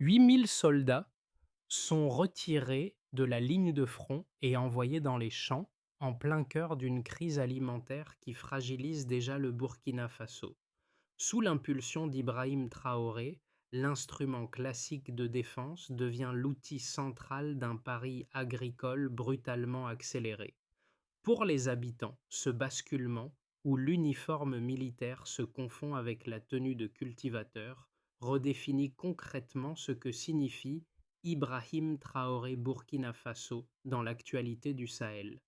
8000 soldats sont retirés de la ligne de front et envoyés dans les champs, en plein cœur d'une crise alimentaire qui fragilise déjà le Burkina Faso. Sous l'impulsion d'Ibrahim Traoré, l'instrument classique de défense devient l'outil central d'un pari agricole brutalement accéléré. Pour les habitants, ce basculement, où l'uniforme militaire se confond avec la tenue de cultivateur, redéfinit concrètement ce que signifie Ibrahim Traoré Burkina Faso dans l'actualité du Sahel.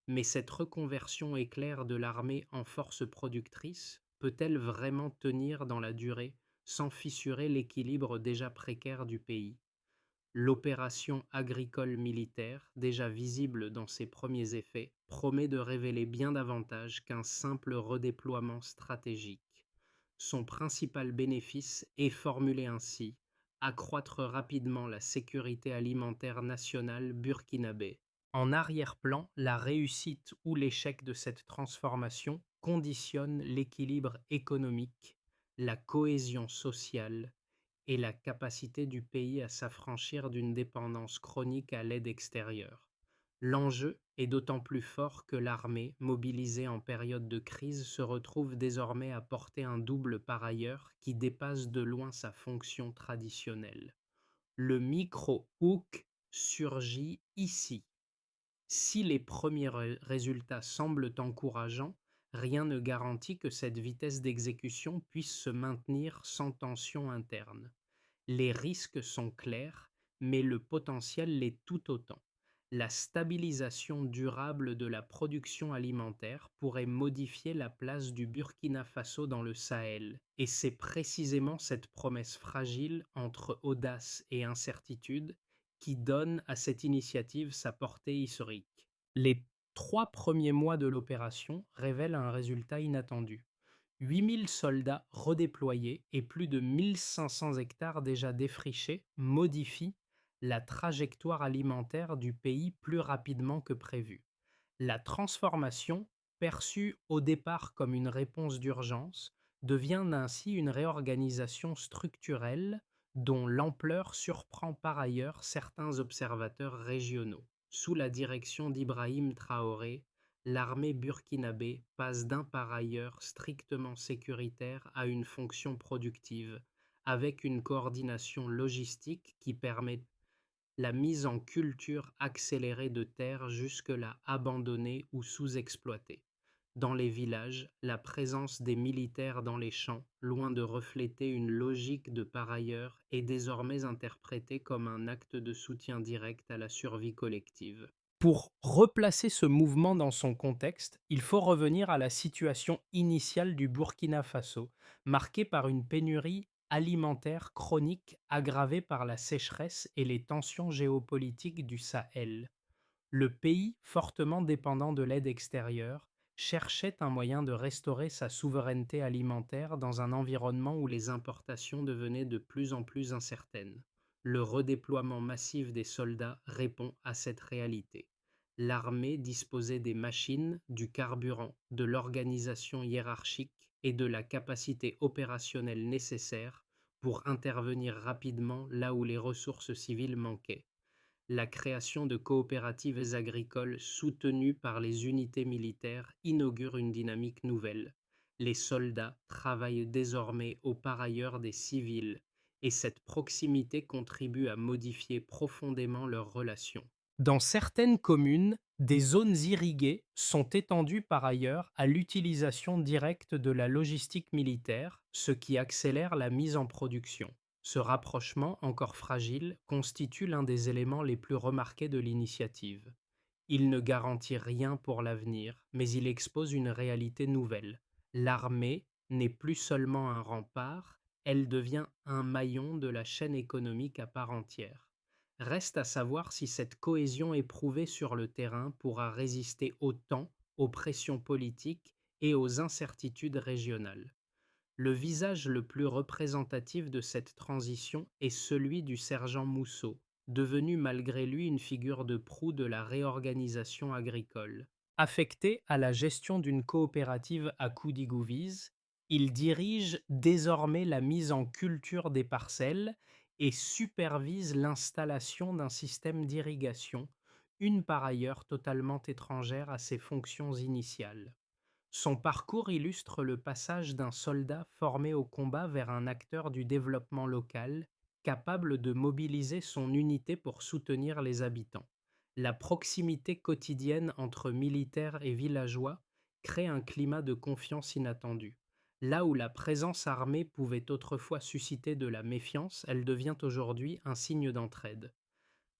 Mais cette reconversion éclair de l'armée en force productrice peut-elle vraiment tenir dans la durée sans fissurer l'équilibre déjà précaire du pays? L'opération agricole militaire, déjà visible dans ses premiers effets, promet de révéler bien davantage qu'un simple redéploiement stratégique. Son principal bénéfice est formulé ainsi: accroître rapidement la sécurité alimentaire nationale burkinabé. En arrière-plan, la réussite ou l'échec de cette transformation conditionne l'équilibre économique, la cohésion sociale et la capacité du pays à s'affranchir d'une dépendance chronique à l'aide extérieure. L'enjeu est d'autant plus fort que l'armée, mobilisée en période de crise, se retrouve désormais à porter un double par ailleurs qui dépasse de loin sa fonction traditionnelle. Le micro-hook surgit ici. Si les premiers résultats semblent encourageants, rien ne garantit que cette vitesse d'exécution puisse se maintenir sans tension interne. Les risques sont clairs, mais le potentiel l'est tout autant. La stabilisation durable de la production alimentaire pourrait modifier la place du Burkina Faso dans le Sahel, et c'est précisément cette promesse fragile entre audace et incertitude qui donne à cette initiative sa portée historique. Les 3 premiers mois de l'opération révèlent un résultat inattendu. 8000 soldats redéployés et plus de 1500 hectares déjà défrichés modifient la trajectoire alimentaire du pays plus rapidement que prévu. La transformation, perçue au départ comme une réponse d'urgence, devient ainsi une réorganisation structurelle dont l'ampleur surprend par ailleurs certains observateurs régionaux. Sous la direction d'Ibrahim Traoré, l'armée burkinabé passe d'un par ailleurs strictement sécuritaire à une fonction productive, avec une coordination logistique qui permet la mise en culture accélérée de terres jusque-là abandonnées ou sous-exploitées. Dans les villages, la présence des militaires dans les champs, loin de refléter une logique de par ailleurs, est désormais interprétée comme un acte de soutien direct à la survie collective. Pour replacer ce mouvement dans son contexte, il faut revenir à la situation initiale du Burkina Faso, marquée par une pénurie alimentaire chronique aggravée par la sécheresse et les tensions géopolitiques du Sahel. Le pays, fortement dépendant de l'aide extérieure, cherchait un moyen de restaurer sa souveraineté alimentaire dans un environnement où les importations devenaient de plus en plus incertaines. Le redéploiement massif des soldats répond à cette réalité. L'armée disposait des machines, du carburant, de l'organisation hiérarchique et de la capacité opérationnelle nécessaires pour intervenir rapidement là où les ressources civiles manquaient. La création de coopératives agricoles soutenues par les unités militaires inaugure une dynamique nouvelle. Les soldats travaillent désormais au par ailleurs des civils, et cette proximité contribue à modifier profondément leurs relations. Dans certaines communes, des zones irriguées sont étendues par ailleurs à l'utilisation directe de la logistique militaire, ce qui accélère la mise en production. Ce rapprochement, encore fragile, constitue l'un des éléments les plus remarqués de l'initiative. Il ne garantit rien pour l'avenir, mais il expose une réalité nouvelle. L'armée n'est plus seulement un rempart, elle devient un maillon de la chaîne économique à part entière. Reste à savoir si cette cohésion éprouvée sur le terrain pourra résister autant aux pressions politiques et aux incertitudes régionales. Le visage le plus représentatif de cette transition est celui du sergent Mousseau, devenu malgré lui une figure de proue de la réorganisation agricole. Affecté à la gestion d'une coopérative à Koudigouviz, il dirige désormais la mise en culture des parcelles et supervise l'installation d'un système d'irrigation, une par ailleurs totalement étrangère à ses fonctions initiales. Son parcours illustre le passage d'un soldat formé au combat vers un acteur du développement local, capable de mobiliser son unité pour soutenir les habitants. La proximité quotidienne entre militaires et villageois crée un climat de confiance inattendu. Là où la présence armée pouvait autrefois susciter de la méfiance, elle devient aujourd'hui un signe d'entraide.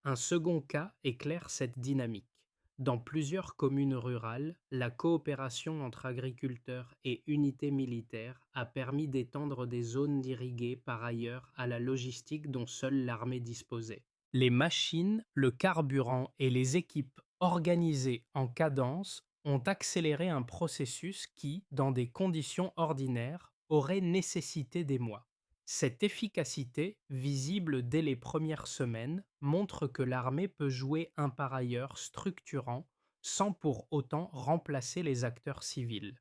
Un second cas éclaire cette dynamique. Dans plusieurs communes rurales, la coopération entre agriculteurs et unités militaires a permis d'étendre des zones irriguées par ailleurs à la logistique dont seule l'armée disposait. Les machines, le carburant et les équipes organisées en cadence ont accéléré un processus qui, dans des conditions ordinaires, aurait nécessité des mois. Cette efficacité, visible dès les premières semaines, montre que l'armée peut jouer un par ailleurs structurant sans pour autant remplacer les acteurs civils.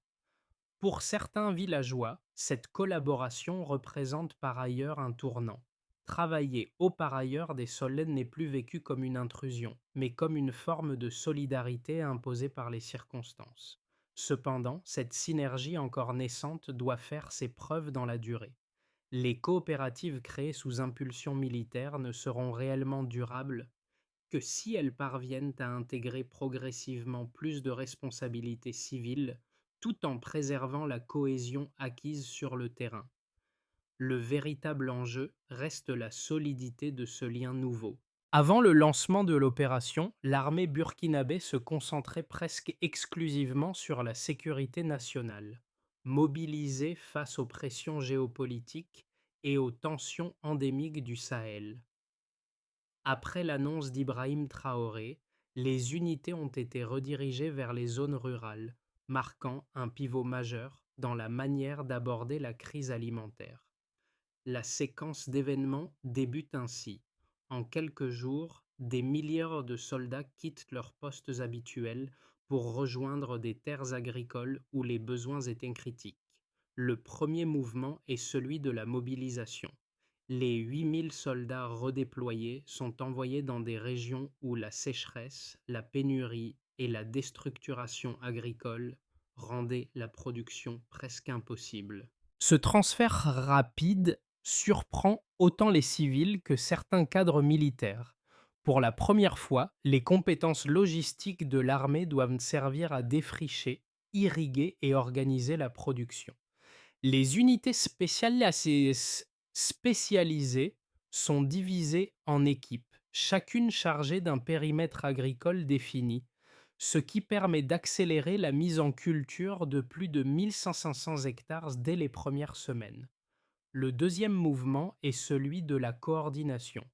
Pour certains villageois, cette collaboration représente par ailleurs un tournant. Travailler au par ailleurs des soldats n'est plus vécu comme une intrusion, mais comme une forme de solidarité imposée par les circonstances. Cependant, cette synergie encore naissante doit faire ses preuves dans la durée. Les coopératives créées sous impulsion militaire ne seront réellement durables que si elles parviennent à intégrer progressivement plus de responsabilités civiles tout en préservant la cohésion acquise sur le terrain. Le véritable enjeu reste la solidité de ce lien nouveau. Avant le lancement de l'opération, l'armée burkinabé se concentrait presque exclusivement sur la sécurité nationale, mobilisée face aux pressions géopolitiques et aux tensions endémiques du Sahel. Après l'annonce d'Ibrahim Traoré, les unités ont été redirigées vers les zones rurales, marquant un pivot majeur dans la manière d'aborder la crise alimentaire. La séquence d'événements débute ainsi. En quelques jours, des milliers de soldats quittent leurs postes habituels pour rejoindre des terres agricoles où les besoins étaient critiques. Le premier mouvement est celui de la mobilisation. Les 8000 soldats redéployés sont envoyés dans des régions où la sécheresse, la pénurie et la déstructuration agricole rendaient la production presque impossible. Ce transfert rapide surprend autant les civils que certains cadres militaires. Pour la première fois, les compétences logistiques de l'armée doivent servir à défricher, irriguer et organiser la production. Les unités spécialisées sont divisées en équipes, chacune chargée d'un périmètre agricole défini, ce qui permet d'accélérer la mise en culture de plus de 1500 hectares dès les premières semaines. Le deuxième mouvement est celui de la coordination.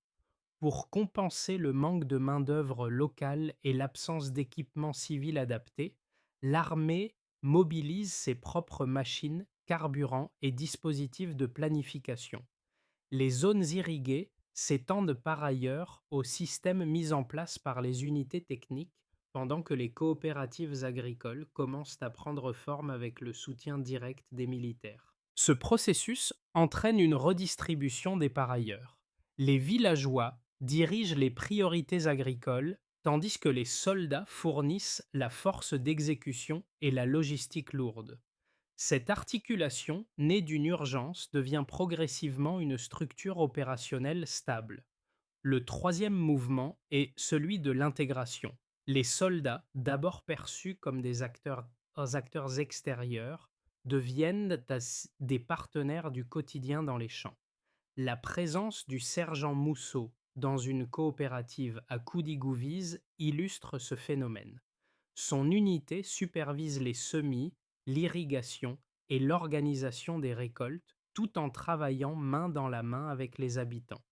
Pour compenser le manque de main-d'œuvre locale et l'absence d'équipements civils adaptés, l'armée mobilise ses propres machines, carburants et dispositifs de planification. Les zones irriguées s'étendent par ailleurs aux systèmes mis en place par les unités techniques, pendant que les coopératives agricoles commencent à prendre forme avec le soutien direct des militaires. Ce processus entraîne une redistribution des par ailleurs. Les villageois dirigent les priorités agricoles, tandis que les soldats fournissent la force d'exécution et la logistique lourde. Cette articulation, née d'une urgence, devient progressivement une structure opérationnelle stable. Le troisième mouvement est celui de l'intégration. Les soldats, d'abord perçus comme des acteurs extérieurs, deviennent des partenaires du quotidien dans les champs. La présence du sergent Mousseau dans une coopérative à Koudigouvise illustre ce phénomène. Son unité supervise les semis, l'irrigation et l'organisation des récoltes, tout en travaillant main dans la main avec les habitants.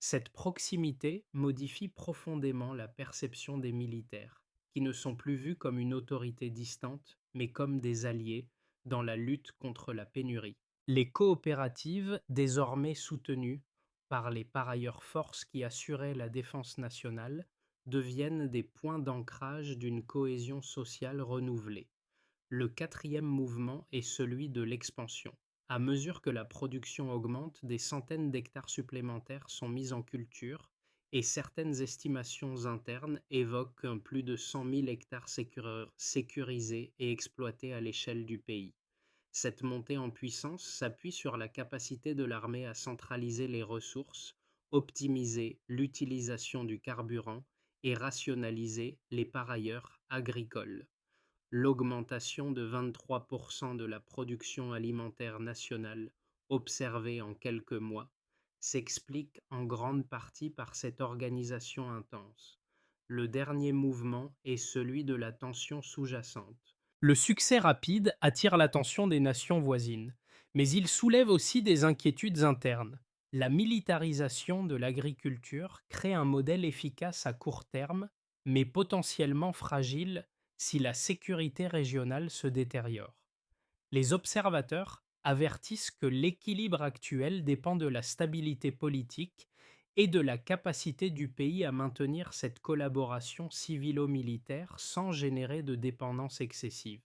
Cette proximité modifie profondément la perception des militaires, qui ne sont plus vus comme une autorité distante, mais comme des alliés dans la lutte contre la pénurie. Les coopératives, désormais soutenues par les par ailleurs forces qui assuraient la défense nationale, deviennent des points d'ancrage d'une cohésion sociale renouvelée. Le quatrième mouvement est celui de l'expansion. À mesure que la production augmente, des centaines d'hectares supplémentaires sont mis en culture et certaines estimations internes évoquent plus de 100 000 hectares sécurisés et exploités à l'échelle du pays. Cette montée en puissance s'appuie sur la capacité de l'armée à centraliser les ressources, optimiser l'utilisation du carburant et rationaliser les parailleurs agricoles. L'augmentation de 23% de la production alimentaire nationale observée en quelques mois s'explique en grande partie par cette organisation intense. Le dernier mouvement est celui de la tension sous-jacente. Le succès rapide attire l'attention des nations voisines, mais il soulève aussi des inquiétudes internes. La militarisation de l'agriculture crée un modèle efficace à court terme, mais potentiellement fragile si la sécurité régionale se détériore. Les observateurs avertissent que l'équilibre actuel dépend de la stabilité politique et de la capacité du pays à maintenir cette collaboration civilo-militaire sans générer de dépendance excessive.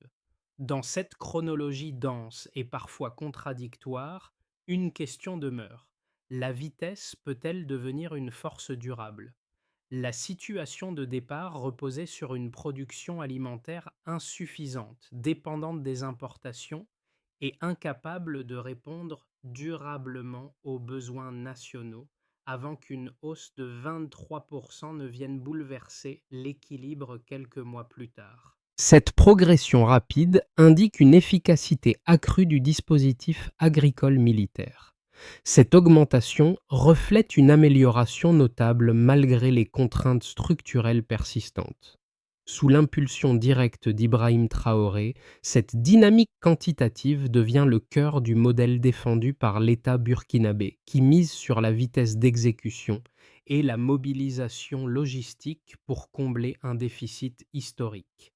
Dans cette chronologie dense et parfois contradictoire, une question demeure. La vitesse peut-elle devenir une force durable? La situation de départ reposait sur une production alimentaire insuffisante, dépendante des importations et incapable de répondre durablement aux besoins nationaux avant qu'une hausse de 23% ne vienne bouleverser l'équilibre quelques mois plus tard. Cette progression rapide indique une efficacité accrue du dispositif agricole militaire. Cette augmentation reflète une amélioration notable malgré les contraintes structurelles persistantes. Sous l'impulsion directe d'Ibrahim Traoré, cette dynamique quantitative devient le cœur du modèle défendu par l'État burkinabé, qui mise sur la vitesse d'exécution et la mobilisation logistique pour combler un déficit historique.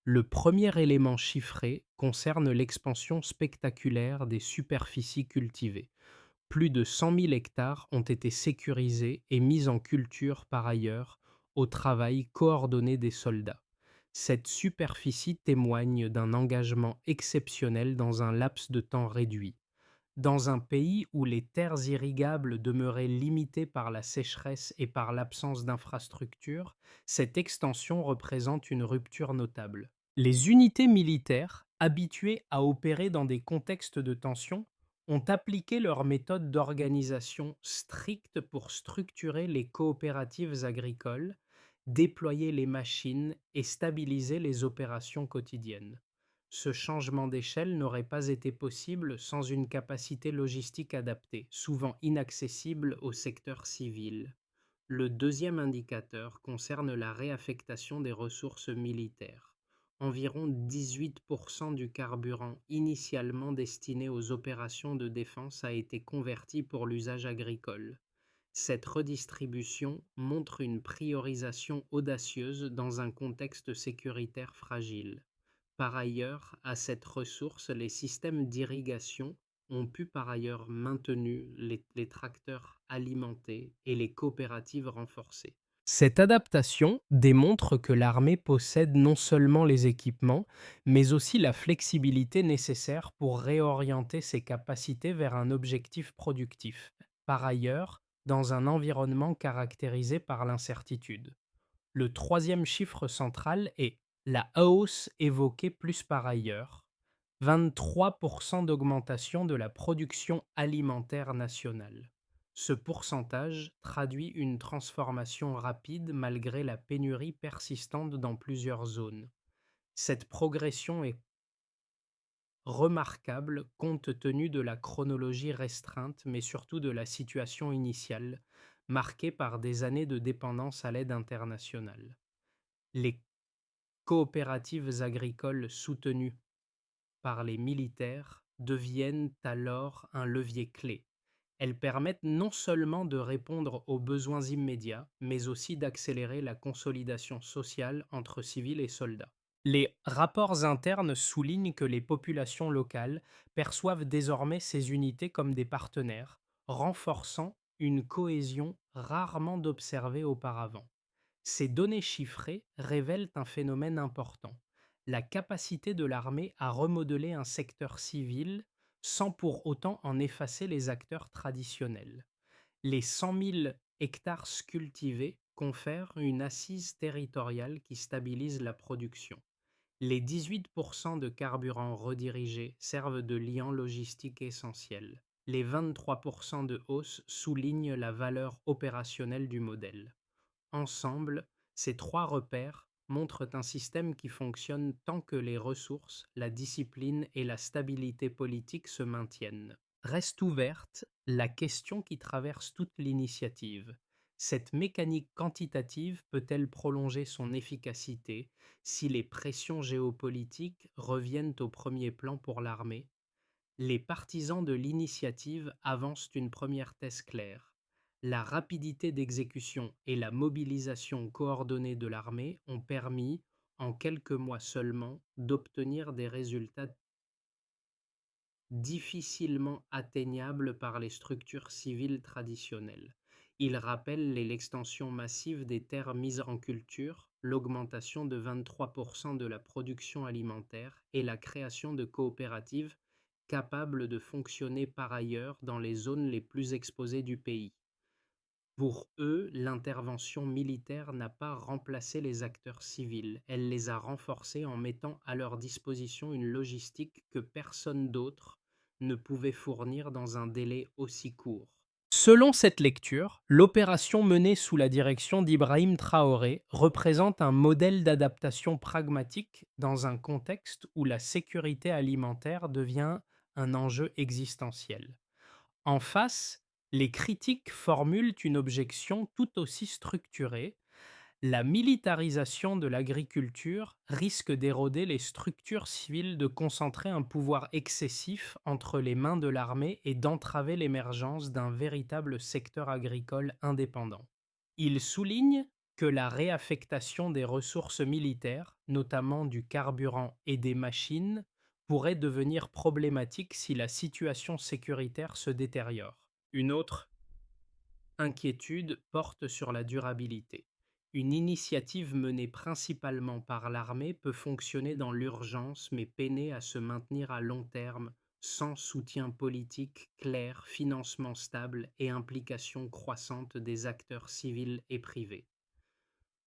Le premier élément chiffré concerne l'expansion spectaculaire des superficies cultivées. Plus de 100 000 hectares ont été sécurisés et mis en culture par ailleurs au travail coordonné des soldats. Cette superficie témoigne d'un engagement exceptionnel dans un laps de temps réduit. Dans un pays où les terres irrigables demeuraient limitées par la sécheresse et par l'absence d'infrastructures, cette extension représente une rupture notable. Les unités militaires, habituées à opérer dans des contextes de tension, ont appliqué leurs méthodes d'organisation strictes pour structurer les coopératives agricoles, déployer les machines et stabiliser les opérations quotidiennes. Ce changement d'échelle n'aurait pas été possible sans une capacité logistique adaptée, souvent inaccessible au secteur civil. Le deuxième indicateur concerne la réaffectation des ressources militaires. Environ 18% du carburant initialement destiné aux opérations de défense a été converti pour l'usage agricole. Cette redistribution montre une priorisation audacieuse dans un contexte sécuritaire fragile. Par ailleurs, à cette ressource, les systèmes d'irrigation ont pu par ailleurs maintenu les tracteurs alimentés et les coopératives renforcées. Cette adaptation démontre que l'armée possède non seulement les équipements, mais aussi la flexibilité nécessaire pour réorienter ses capacités vers un objectif productif. Par ailleurs, dans un environnement caractérisé par l'incertitude. Le troisième chiffre central est la hausse évoquée plus par ailleurs, 23% d'augmentation de la production alimentaire nationale. Ce pourcentage traduit une transformation rapide malgré la pénurie persistante dans plusieurs zones. Cette progression est remarquable compte tenu de la chronologie restreinte mais surtout de la situation initiale, marquée par des années de dépendance à l'aide internationale. Les coopératives agricoles soutenues par les militaires deviennent alors un levier clé. Elles permettent non seulement de répondre aux besoins immédiats, mais aussi d'accélérer la consolidation sociale entre civils et soldats. Les rapports internes soulignent que les populations locales perçoivent désormais ces unités comme des partenaires, renforçant une cohésion rarement observée auparavant. Ces données chiffrées révèlent un phénomène important, la capacité de l'armée à remodeler un secteur civil sans pour autant en effacer les acteurs traditionnels. Les 100 000 hectares cultivés confèrent une assise territoriale qui stabilise la production. Les 18% de carburant redirigé servent de liant logistique essentiel. Les 23% de hausse soulignent la valeur opérationnelle du modèle. Ensemble, ces trois repères montrent un système qui fonctionne tant que les ressources, la discipline et la stabilité politique se maintiennent. Reste ouverte la question qui traverse toute l'initiative. Cette mécanique quantitative peut-elle prolonger son efficacité si les pressions géopolitiques reviennent au premier plan pour l'armée? Les partisans de l'initiative avancent une première thèse claire. La rapidité d'exécution et la mobilisation coordonnée de l'armée ont permis, en quelques mois seulement, d'obtenir des résultats difficilement atteignables par les structures civiles traditionnelles. Ils rappellent l'extension massive des terres mises en culture, l'augmentation de 23% de la production alimentaire et la création de coopératives capables de fonctionner par ailleurs dans les zones les plus exposées du pays. Pour eux, l'intervention militaire n'a pas remplacé les acteurs civils, elle les a renforcés en mettant à leur disposition une logistique que personne d'autre ne pouvait fournir dans un délai aussi court. Selon cette lecture, l'opération menée sous la direction d'Ibrahim Traoré représente un modèle d'adaptation pragmatique dans un contexte où la sécurité alimentaire devient un enjeu existentiel. En face, les critiques formulent une objection tout aussi structurée. La militarisation de l'agriculture risque d'éroder les structures civiles, de concentrer un pouvoir excessif entre les mains de l'armée et d'entraver l'émergence d'un véritable secteur agricole indépendant. Il souligne que la réaffectation des ressources militaires, notamment du carburant et des machines, pourrait devenir problématique si la situation sécuritaire se détériore. Une autre inquiétude porte sur la durabilité. Une initiative menée principalement par l'armée peut fonctionner dans l'urgence mais peiner à se maintenir à long terme sans soutien politique clair, financement stable et implication croissante des acteurs civils et privés.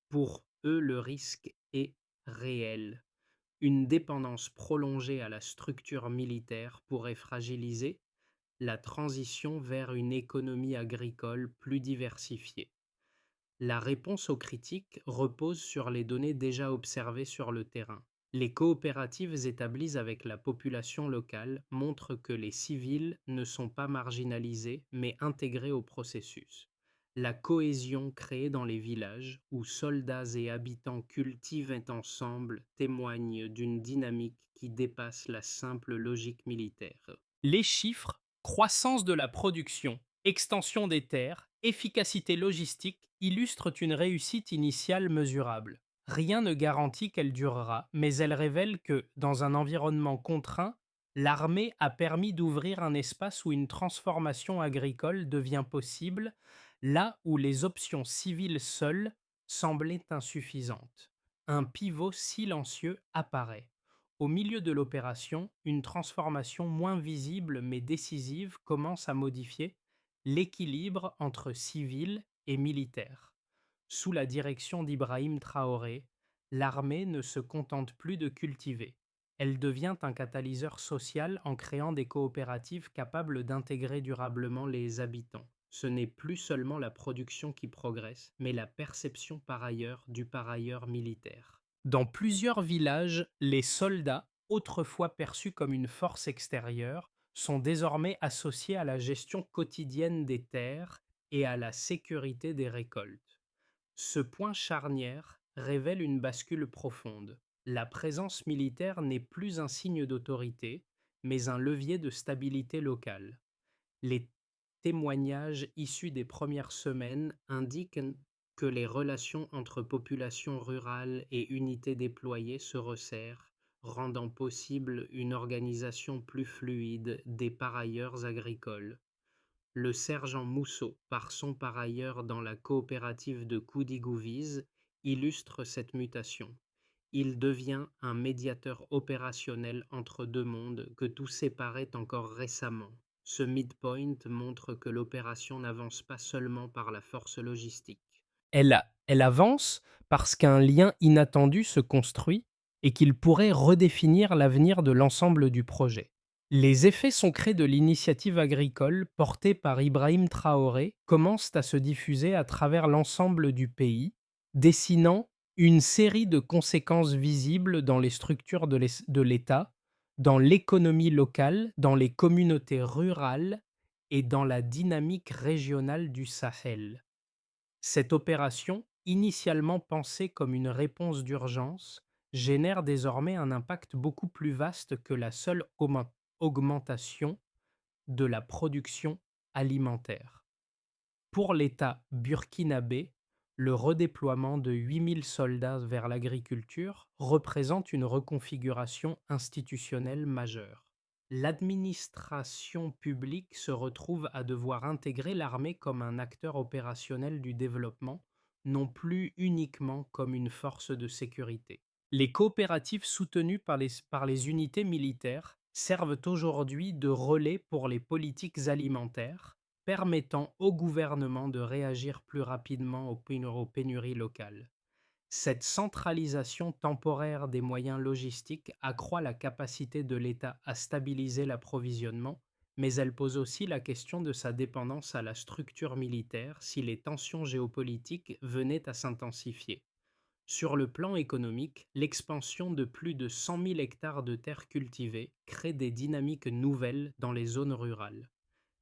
Pour eux, le risque est réel. Une dépendance prolongée à la structure militaire pourrait fragiliser la transition vers une économie agricole plus diversifiée. La réponse aux critiques repose sur les données déjà observées sur le terrain. Les coopératives établies avec la population locale montrent que les civils ne sont pas marginalisés mais intégrés au processus. La cohésion créée dans les villages, où soldats et habitants cultivent ensemble, témoigne d'une dynamique qui dépasse la simple logique militaire. Les chiffres, croissance de la production, extension des terres, efficacité logistique illustrent une réussite initiale mesurable. Rien ne garantit qu'elle durera, mais elle révèle que, dans un environnement contraint, l'armée a permis d'ouvrir un espace où une transformation agricole devient possible, là où les options civiles seules semblaient insuffisantes. Un pivot silencieux apparaît. Au milieu de l'opération, une transformation moins visible mais décisive commence à modifier l'équilibre entre civils et militaires. Sous la direction d'Ibrahim Traoré, l'armée ne se contente plus de cultiver. Elle devient un catalyseur social en créant des coopératives capables d'intégrer durablement les habitants. Ce n'est plus seulement la production qui progresse, mais la perception par ailleurs du par ailleurs militaire. Dans plusieurs villages, les soldats, autrefois perçus comme une force extérieure, sont désormais associés à la gestion quotidienne des terres et à la sécurité des récoltes. Ce point charnière révèle une bascule profonde. La présence militaire n'est plus un signe d'autorité, mais un levier de stabilité locale. Les témoignages issus des premières semaines indiquent que les relations entre population rurale et unités déployées se resserrent, rendant possible une organisation plus fluide des par-ailleurs agricoles. Le sergent Mousseau, par son par ailleurs dans la coopérative de Koudigouviz, illustre cette mutation. il devient un médiateur opérationnel entre deux mondes que tout séparait encore récemment. Ce midpoint montre que l'opération n'avance pas seulement par la force logistique. Elle avance parce qu'un lien inattendu se construit et qu'il pourrait redéfinir l'avenir de l'ensemble du projet. Les effets concrets de l'initiative agricole portée par Ibrahim Traoré commencent à se diffuser à travers l'ensemble du pays, dessinant une série de conséquences visibles dans les structures de l'État, dans l'économie locale, dans les communautés rurales et dans la dynamique régionale du Sahel. Cette opération, initialement pensée comme une réponse d'urgence, génère désormais un impact beaucoup plus vaste que la seule augmentation de la production alimentaire. Pour l'État burkinabé, le redéploiement de 8 000 soldats vers l'agriculture représente une reconfiguration institutionnelle majeure. L'administration publique se retrouve à devoir intégrer l'armée comme un acteur opérationnel du développement, non plus uniquement comme une force de sécurité. Les coopératives soutenues par les unités militaires servent aujourd'hui de relais pour les politiques alimentaires, permettant au gouvernement de réagir plus rapidement aux pénuries locales. Cette centralisation temporaire des moyens logistiques accroît la capacité de l'État à stabiliser l'approvisionnement, mais elle pose aussi la question de sa dépendance à la structure militaire si les tensions géopolitiques venaient à s'intensifier. Sur le plan économique, l'expansion de plus de 100 000 hectares de terres cultivées crée des dynamiques nouvelles dans les zones rurales.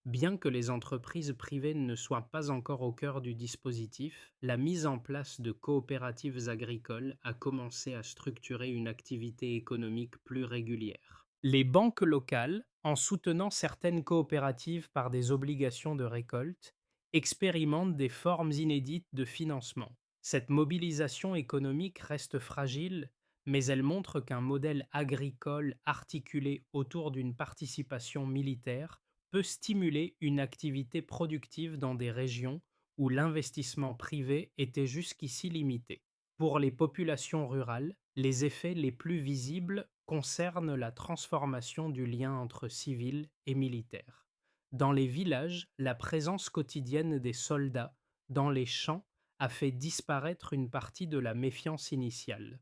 Bien que les entreprises privées ne soient pas encore au cœur du dispositif, la mise en place de coopératives agricoles a commencé à structurer une activité économique plus régulière. Les banques locales, en soutenant certaines coopératives par des obligations de récolte, expérimentent des formes inédites de financement. Cette mobilisation économique reste fragile, mais elle montre qu'un modèle agricole articulé autour d'une participation militaire peut stimuler une activité productive dans des régions où l'investissement privé était jusqu'ici limité. Pour les populations rurales, les effets les plus visibles concernent la transformation du lien entre civils et militaires. Dans les villages, la présence quotidienne des soldats dans les champs a fait disparaître une partie de la méfiance initiale.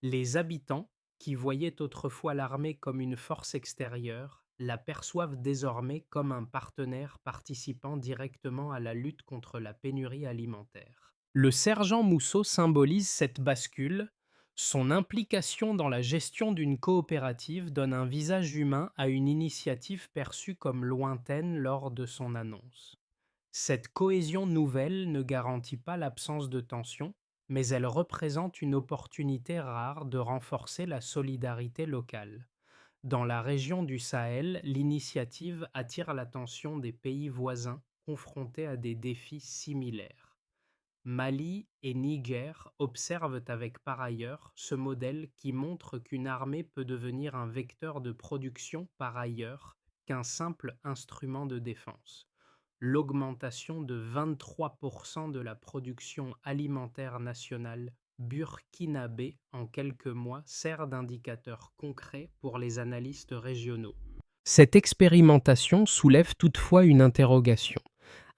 Les habitants, qui voyaient autrefois l'armée comme une force extérieure, la perçoivent désormais comme un partenaire participant directement à la lutte contre la pénurie alimentaire. Le sergent Mousseau symbolise cette bascule. Son implication dans la gestion d'une coopérative donne un visage humain à une initiative perçue comme lointaine lors de son annonce. Cette cohésion nouvelle ne garantit pas l'absence de tension, mais elle représente une opportunité rare de renforcer la solidarité locale. Dans la région du Sahel, l'initiative attire l'attention des pays voisins confrontés à des défis similaires. Mali et Niger observent avec par ailleurs ce modèle qui montre qu'une armée peut devenir un vecteur de production par ailleurs qu'un simple instrument de défense. L'augmentation de 23% de la production alimentaire nationale burkinabé en quelques mois sert d'indicateur concret pour les analystes régionaux. Cette expérimentation soulève toutefois une interrogation.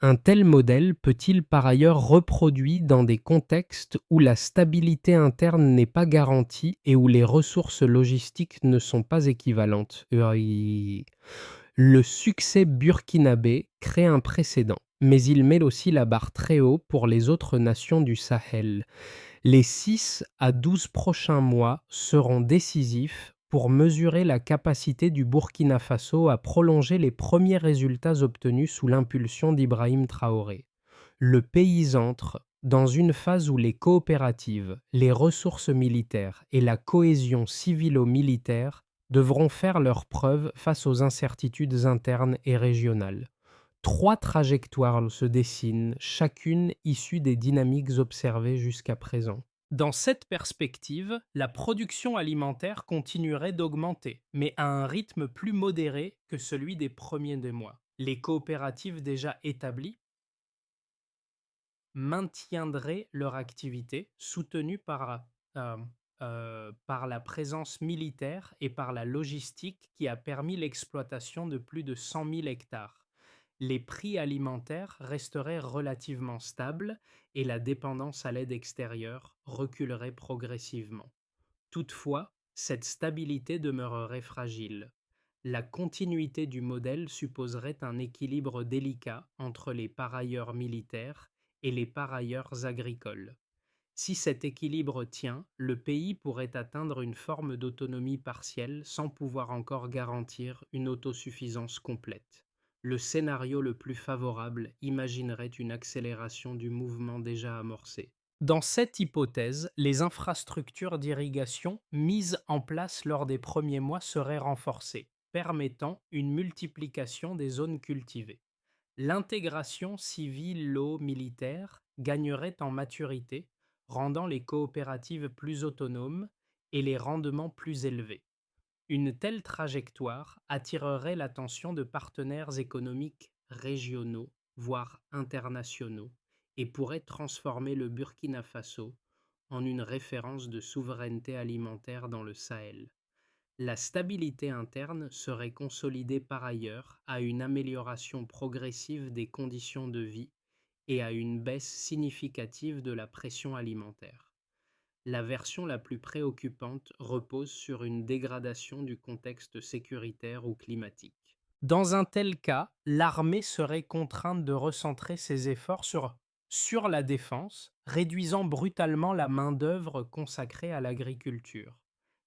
Un tel modèle peut-il par ailleurs reproduit dans des contextes où la stabilité interne n'est pas garantie et où les ressources logistiques ne sont pas équivalentes? Le succès burkinabé crée un précédent, mais il met aussi la barre très haut pour les autres nations du Sahel. Les 6 à 12 prochains mois seront décisifs pour mesurer la capacité du Burkina Faso à prolonger les premiers résultats obtenus sous l'impulsion d'Ibrahim Traoré. Le pays entre dans une phase où les coopératives, les ressources militaires et la cohésion civilo-militaire devront faire leurs preuves face aux incertitudes internes et régionales. 3 trajectoires se dessinent, chacune issue des dynamiques observées jusqu'à présent. Dans cette perspective, la production alimentaire continuerait d'augmenter, mais à un rythme plus modéré que celui des premiers des mois. Les coopératives déjà établies maintiendraient leur activité, soutenues par par la présence militaire et par la logistique qui a permis l'exploitation de plus de 100 000 hectares. Les prix alimentaires resteraient relativement stables et la dépendance à l'aide extérieure reculerait progressivement. Toutefois, cette stabilité demeurerait fragile. La continuité du modèle supposerait un équilibre délicat entre les parailleurs militaires et les parailleurs agricoles. Si cet équilibre tient, le pays pourrait atteindre une forme d'autonomie partielle sans pouvoir encore garantir une autosuffisance complète. Le scénario le plus favorable imaginerait une accélération du mouvement déjà amorcé. Dans cette hypothèse, les infrastructures d'irrigation mises en place lors des premiers mois seraient renforcées, permettant une multiplication des zones cultivées. L'intégration civilo-militaire gagnerait en maturité, rendant les coopératives plus autonomes et les rendements plus élevés. Une telle trajectoire attirerait l'attention de partenaires économiques régionaux, voire internationaux, et pourrait transformer le Burkina Faso en une référence de souveraineté alimentaire dans le Sahel. La stabilité interne serait consolidée par ailleurs à une amélioration progressive des conditions de vie et à une baisse significative de la pression alimentaire. La version la plus préoccupante repose sur une dégradation du contexte sécuritaire ou climatique. Dans un tel cas, l'armée serait contrainte de recentrer ses efforts sur la défense, réduisant brutalement la main-d'œuvre consacrée à l'agriculture.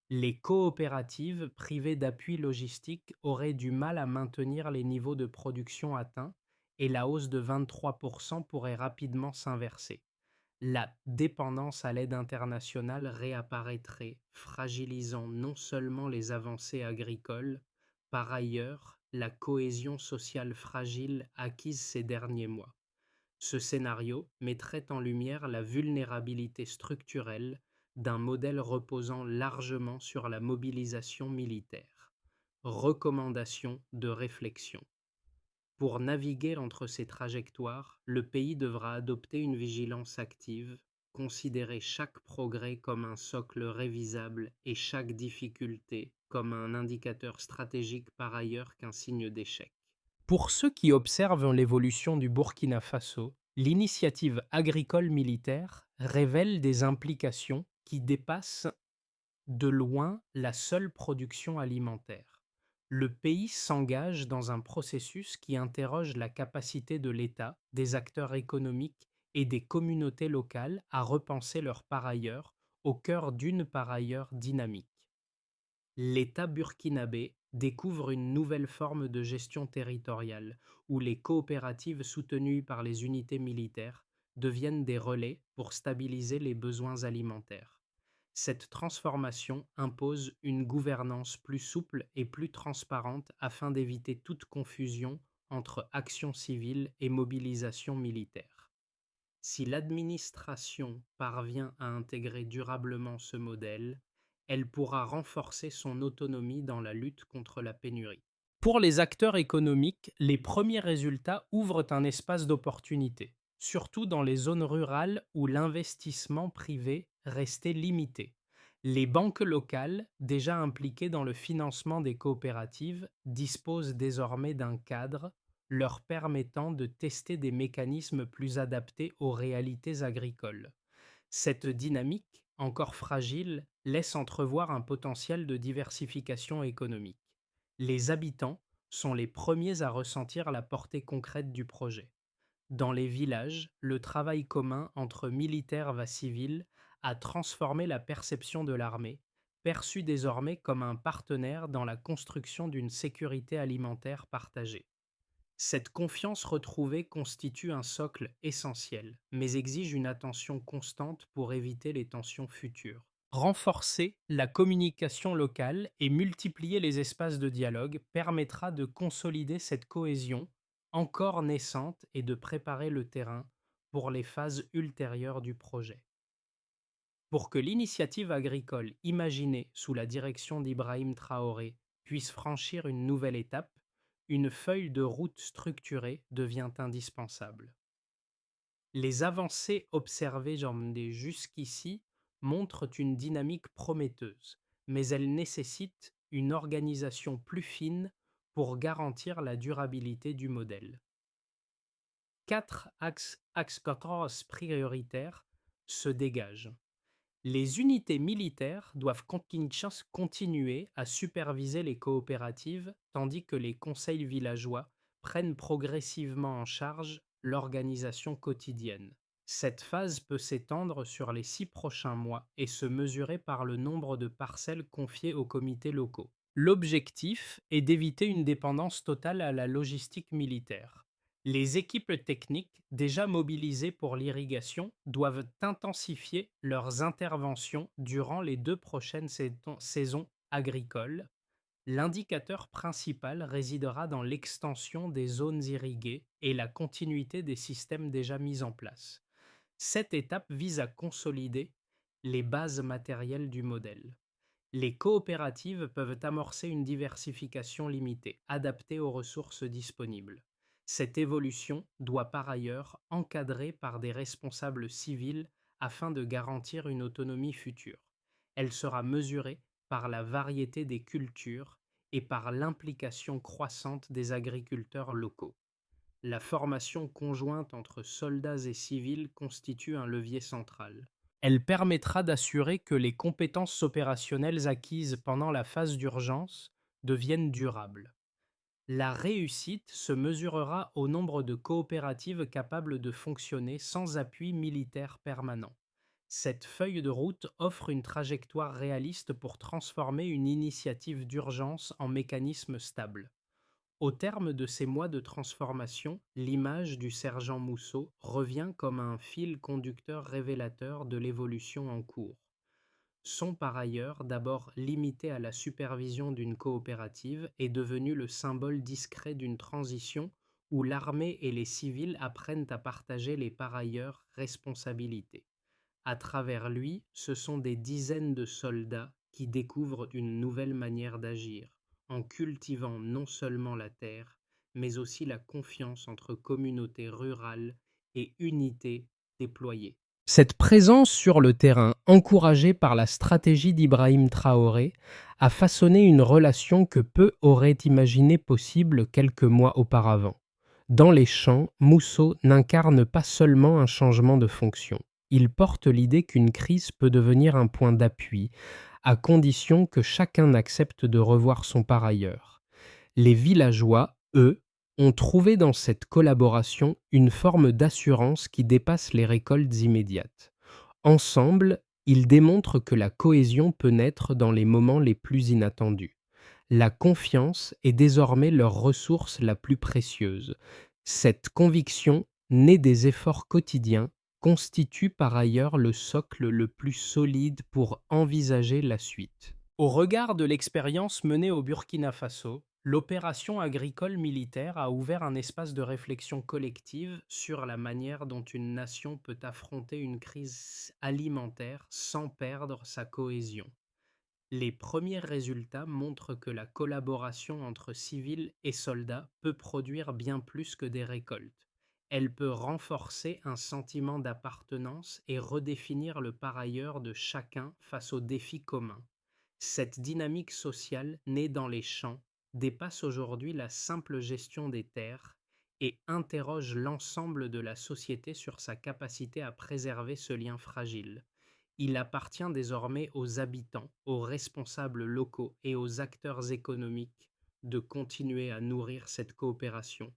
Les coopératives privées d'appui logistique auraient du mal à maintenir les niveaux de production atteints et la hausse de 23% pourrait rapidement s'inverser. La dépendance à l'aide internationale réapparaîtrait, fragilisant non seulement les avancées agricoles, par ailleurs, la cohésion sociale fragile acquise ces derniers mois. Ce scénario mettrait en lumière la vulnérabilité structurelle d'un modèle reposant largement sur la mobilisation militaire. Recommandation de réflexion. Pour naviguer entre ces trajectoires, le pays devra adopter une vigilance active, considérer chaque progrès comme un socle révisable et chaque difficulté comme un indicateur stratégique par ailleurs qu'un signe d'échec. Pour ceux qui observent l'évolution du Burkina Faso, l'initiative agricole militaire révèle des implications qui dépassent de loin la seule production alimentaire. Le pays s'engage dans un processus qui interroge la capacité de l'État, des acteurs économiques et des communautés locales à repenser leur par ailleurs au cœur d'une par ailleurs dynamique. L'État burkinabé découvre une nouvelle forme de gestion territoriale, où les coopératives soutenues par les unités militaires deviennent des relais pour stabiliser les besoins alimentaires. Cette transformation impose une gouvernance plus souple et plus transparente afin d'éviter toute confusion entre action civile et mobilisation militaire. Si l'administration parvient à intégrer durablement ce modèle, elle pourra renforcer son autonomie dans la lutte contre la pénurie. Pour les acteurs économiques, les premiers résultats ouvrent un espace d'opportunité, surtout dans les zones rurales où l'investissement privé restait limité. Les banques locales, déjà impliquées dans le financement des coopératives, disposent désormais d'un cadre leur permettant de tester des mécanismes plus adaptés aux réalités agricoles. Cette dynamique, encore fragile, laisse entrevoir un potentiel de diversification économique. Les habitants sont les premiers à ressentir la portée concrète du projet. Dans les villages, le travail commun entre militaires et civils a transformé la perception de l'armée, perçue désormais comme un partenaire dans la construction d'une sécurité alimentaire partagée. Cette confiance retrouvée constitue un socle essentiel, mais exige une attention constante pour éviter les tensions futures. Renforcer la communication locale et multiplier les espaces de dialogue permettra de consolider cette cohésion encore naissante et de préparer le terrain pour les phases ultérieures du projet. Pour que l'initiative agricole imaginée sous la direction d'Ibrahim Traoré puisse franchir une nouvelle étape, une feuille de route structurée devient indispensable. Les avancées observées jusqu'ici montrent une dynamique prometteuse, mais elles nécessitent une organisation plus fine pour garantir la durabilité du modèle. Quatre axes prioritaires se dégagent. Les unités militaires doivent continuer à superviser les coopératives, tandis que les conseils villageois prennent progressivement en charge l'organisation quotidienne. Cette phase peut s'étendre sur les 6 prochains mois et se mesurer par le nombre de parcelles confiées aux comités locaux. L'objectif est d'éviter une dépendance totale à la logistique militaire. Les équipes techniques déjà mobilisées pour l'irrigation doivent intensifier leurs interventions durant les 2 prochaines saisons agricoles. L'indicateur principal résidera dans l'extension des zones irriguées et la continuité des systèmes déjà mis en place. Cette étape vise à consolider les bases matérielles du modèle. Les coopératives peuvent amorcer une diversification limitée, adaptée aux ressources disponibles. Cette évolution doit par ailleurs encadrer par des responsables civils afin de garantir une autonomie future. Elle sera mesurée par la variété des cultures et par l'implication croissante des agriculteurs locaux. La formation conjointe entre soldats et civils constitue un levier central. Elle permettra d'assurer que les compétences opérationnelles acquises pendant la phase d'urgence deviennent durables. La réussite se mesurera au nombre de coopératives capables de fonctionner sans appui militaire permanent. Cette feuille de route offre une trajectoire réaliste pour transformer une initiative d'urgence en mécanisme stable. Au terme de ces mois de transformation, l'image du sergent Mousseau revient comme un fil conducteur révélateur de l'évolution en cours. Son par ailleurs d'abord limité à la supervision d'une coopérative est devenu le symbole discret d'une transition où l'armée et les civils apprennent à partager les par ailleurs responsabilités. À travers lui, ce sont des dizaines de soldats qui découvrent une nouvelle manière d'agir, en cultivant non seulement la terre, mais aussi la confiance entre communautés rurales et unités déployées. Cette présence sur le terrain, encouragée par la stratégie d'Ibrahim Traoré, a façonné une relation que peu auraient imaginé possible quelques mois auparavant. Dans les champs, Mousseau n'incarne pas seulement un changement de fonction. Il porte l'idée qu'une crise peut devenir un point d'appui, à condition que chacun accepte de revoir son par ailleurs. Les villageois, eux, ont trouvé dans cette collaboration une forme d'assurance qui dépasse les récoltes immédiates. Ensemble, ils démontrent que la cohésion peut naître dans les moments les plus inattendus. La confiance est désormais leur ressource la plus précieuse. Cette conviction, née des efforts quotidiens, constitue par ailleurs le socle le plus solide pour envisager la suite. Au regard de l'expérience menée au Burkina Faso, l'opération agricole militaire a ouvert un espace de réflexion collective sur la manière dont une nation peut affronter une crise alimentaire sans perdre sa cohésion. Les premiers résultats montrent que la collaboration entre civils et soldats peut produire bien plus que des récoltes. Elle peut renforcer un sentiment d'appartenance et redéfinir le par ailleurs de chacun face aux défis communs. Cette dynamique sociale née dans les champs dépasse aujourd'hui la simple gestion des terres et interroge l'ensemble de la société sur sa capacité à préserver ce lien fragile. Il appartient désormais aux habitants, aux responsables locaux et aux acteurs économiques de continuer à nourrir cette coopération.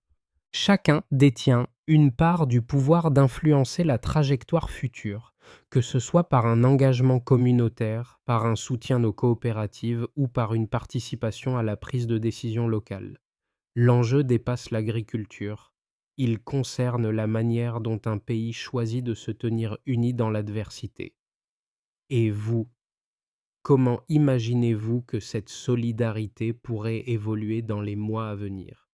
Chacun détient une part du pouvoir d'influencer la trajectoire future, que ce soit par un engagement communautaire, par un soutien aux coopératives ou par une participation à la prise de décision locale. L'enjeu dépasse l'agriculture. Il concerne la manière dont un pays choisit de se tenir uni dans l'adversité. Et vous, comment imaginez-vous que cette solidarité pourrait évoluer dans les mois à venir ?